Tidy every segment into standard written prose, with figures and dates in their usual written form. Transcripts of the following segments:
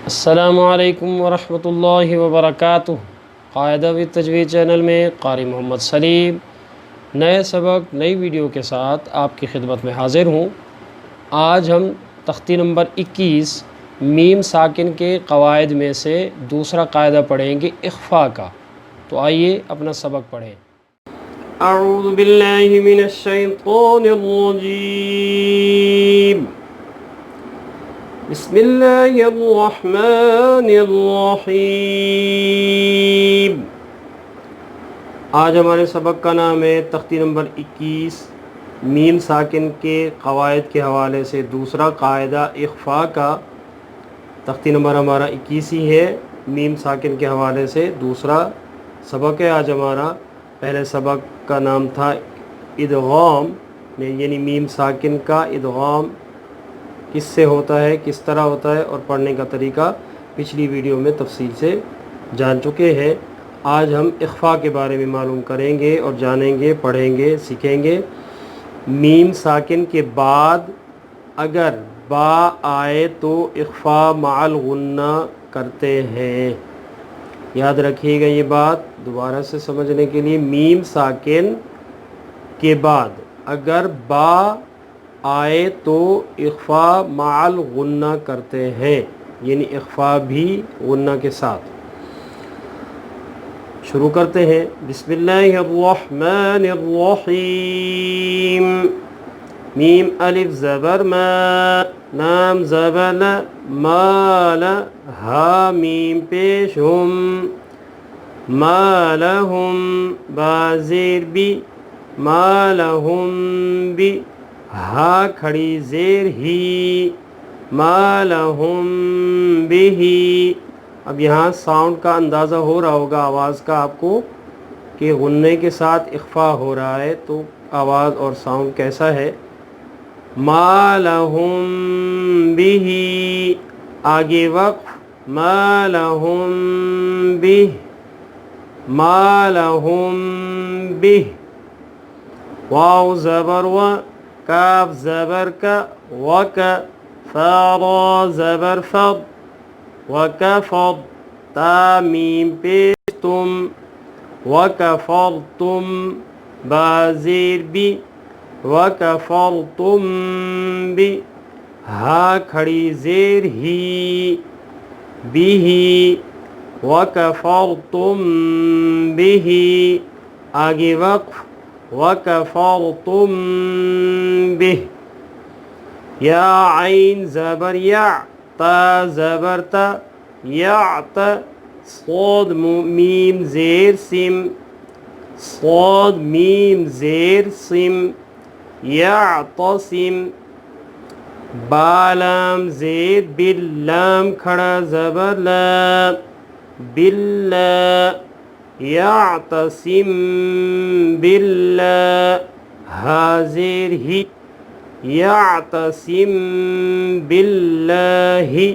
अस्सलामुअलैकुम वरहमतुल्लाहि वबरकातुहू। क़ायदा व तजवीज़ चैनल में क़ारी मोहम्मद सलीम नए सबक नई वीडियो के साथ आपकी खिदमत में हाज़िर हूँ। आज हम तख्ती नंबर 21 मीम साकिन के क़वायद में से दूसरा कायदा पढ़ेंगे इख्फ़ा का। तो आइए अपना सबक पढ़ें। अऊज़ु बिल्लाहि मिनश शैतानिर रजीम। बिस्मिल्लाहिर रहमानिर रहीम। आज हमारे सबक का नाम है तख्ती नंबर 21 मीम साकिन के क़वायद के हवाले से दूसरा कायदा इख्फ़ा का। तख्ती नंबर हमारा 21 ही है। मीम साकिन के हवाले से दूसरा सबक है आज हमारा। पहले सबक का नाम था इदगाम में, यानी मीम साकिन का इदगाम किससे होता है, किस तरह होता है और पढ़ने का तरीका पिछली वीडियो में तफसील से जान चुके हैं। आज हम इख्फ़ा के बारे में मालूम करेंगे और जानेंगे, पढ़ेंगे, सीखेंगे। मीम साकिन के बाद अगर बा आए तो इख्फ़ा माल गुन्ना करते हैं। याद रखिएगा ये बात दोबारा से समझने के लिए। मीम साकिन के बाद अगर बा आए तो इख्फ़ा माल गुन्ना करते हैं, यानी इख्फ़ा भी गुन्ना के साथ। शुरू करते हैं। बिस्मिल्लाहिर्रहमानिर्रहीम। मीम अलिफ ज़बर मा, लाम ज़बर ला, माल हा मीम पेश हुम, मालहुम बाज़ेर बी, मालहुम बी हा खड़ी ज़ेर ही, मालहुम बिही। अब यहाँ साउंड का अंदाज़ा हो रहा होगा आवाज़ का आपको कि गुन्ने के साथ इख्फ़ा हो रहा है, तो आवाज़ और साउंड कैसा है। मालहुम बिही, आगे वक़्फ़, मालहुम बिह, मालहुम बिह। वाव ज़बर व, काफ ज़बर का, वक, फ़ा ज़बर फ़द, वकफ़द, ता मीम पेश तुम, वकफ़रतुम बाज़ेर बी, वकफ़रतुम बी हा खड़ी ज़ेर ही, बिही, वकफ़रतुम बिही, आगे वक़्फ़, वकफ़रतुम बिह। या आइन ज़बर या, ता ज़बर ता, यात, सौद मीम ज़ेर सिम, सौद मीम ज़ेर सिम, यातसिम। बालाम ज़ेर बिल, लाम खड़ा ज़बर ला, बिल्ला, यातसिम बिल्ला, हाज़ेर ही, यातसिम बिल्लाहि,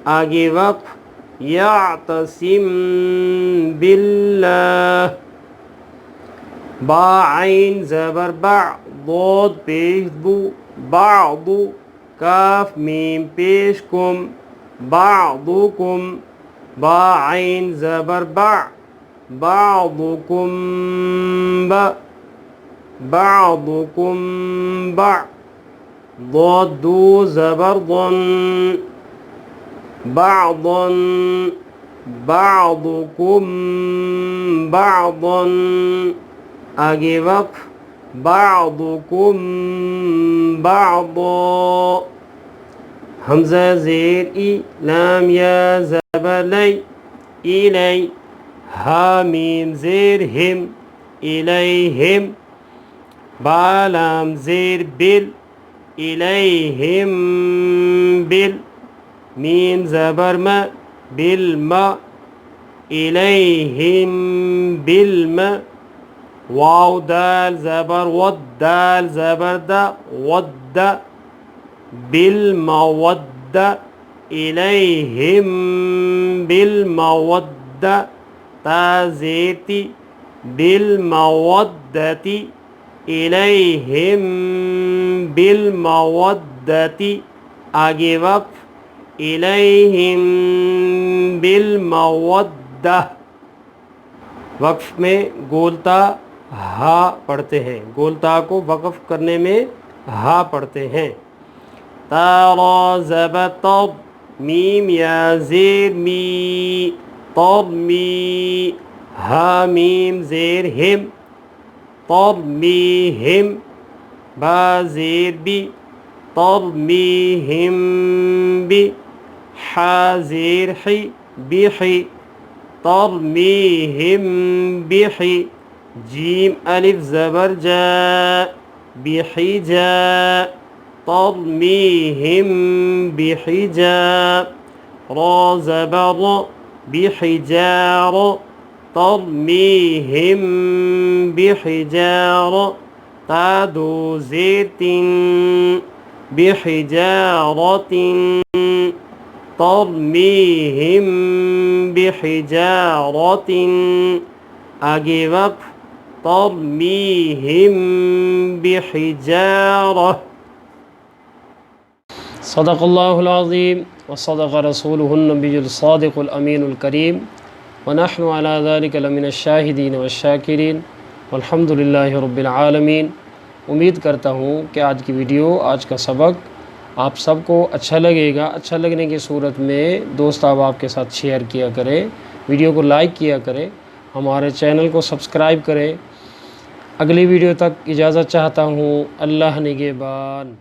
आगे वक़्फ़, यातसिम बिल्लाह। बा आइन ज़बर बा, दौद पेश बू, बादु, काफ मीम पेश कुम, बादुकुम। बा आइन ज़बर बा, बादुकुम बा, बादुकुम बा। दौद दू ज़बर दन, बादन, बादुकुम बादन, आगे वक़्फ़, बादुकुम बादो। हमज़ा ज़ेर ई, लाम या ज़बर लै, इलै, हा मीम ज़ेर हिम, इलैहिम। बा लाम ज़ेर बिल, इलैहिम बिल, मीम ज़बर म, बिल म, इलैहिम बिल म। वाव दाल ज़बर वद, दाल ज़बर दा, वद्द, बिल मवद्द, इलैहिम बिल मवद्द, ता ज़ेर ती, बिल मवद्दती, इलैहिम बिल मवद्दती, आगे वक़्फ़, इलैहिम बिल मवद्दा। वक्फ में गोलता हा पढ़ते हैं, गोलता को वक्फ करने में हा पढ़ते हैं। तारा ज़बर तब, मीम या ज़ेर मी, तब मी, हा मीम ज़ेर हिम, तब मी हिम, बा ज़ेर बी, तब मी हिम बी, हा ज़ेर ही, बी ही, तब मी हिम बी ही, जीम अलिफ ज़बर जा, बी ही जा, तब मी हिम बी ही जा, रा ज़बर बी ही जा रा, तब मी हिम बी ही जा रा, ता दो ज़ेर तीन, बी ही जा रा तीन, तब मी हिम बी ही जा रा तीन। आगे वक्फ तब मी हिम बी ही जा रा। सदक़ल्लाहुल अज़ीम व सदक़ रसूलुहुन नबियुल सादिक़ुल अमीनुल करीम व नहनु अला ज़ालिका लमिनश शाहिदीन व शाकिरीन वल्हम्दुलिल्लाहि रब्बिल आलमीन। उम्मीद करता हूँ कि आज की वीडियो, आज का सबक आप सबको अच्छा लगेगा। अच्छा लगने की सूरत में दोस्त अहबाब के साथ शेयर किया करें, वीडियो को लाइक किया करें, हमारे चैनल को सब्सक्राइब करें। अगली वीडियो तक इजाज़त चाहता हूँ। अल्लाह निगहबान।